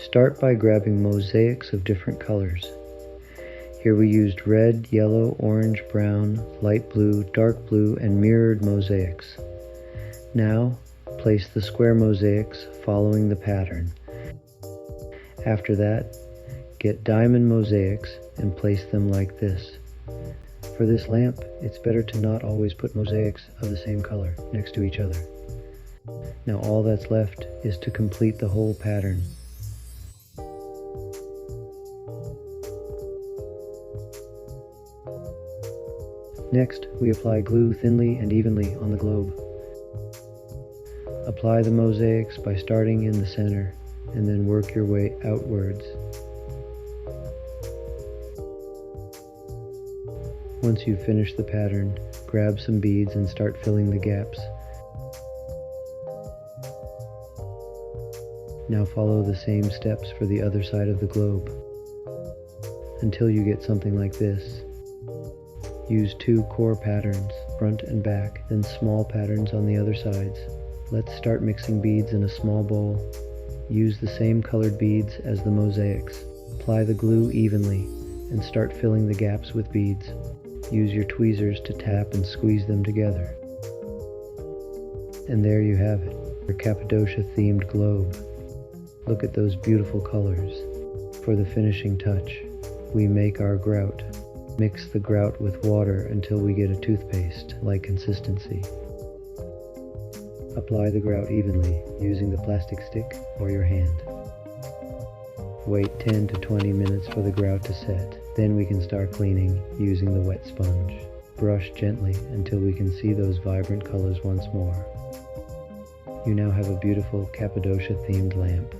Start by grabbing mosaics of different colors. Here we used red, yellow, orange, brown, light blue, dark blue, and mirrored mosaics. Now, place the square mosaics following the pattern. After that, get diamond mosaics and place them like this. For this lamp, it's better to not always put mosaics of the same color next to each other. Now all that's left is to complete the whole pattern. Next, we apply glue thinly and evenly on the globe. Apply the mosaics by starting in the center and then work your way outwards. Once you've finished the pattern, grab some beads and start filling the gaps. Now follow the same steps for the other side of the globe until you get something like this. Use 2 core patterns, front and back, then small patterns on the other sides. Let's start mixing beads in a small bowl. Use the same colored beads as the mosaics. Apply the glue evenly and start filling the gaps with beads. Use your tweezers to tap and squeeze them together. And there you have it, your Cappadocia themed globe. Look at those beautiful colors. For the finishing touch, we make our grout. Mix the grout with water until we get a toothpaste-like consistency. Apply the grout evenly using the plastic stick or your hand. Wait 10 to 20 minutes for the grout to set. Then we can start cleaning using the wet sponge. Brush gently until we can see those vibrant colors once more. You now have a beautiful Cappadocia themed lamp.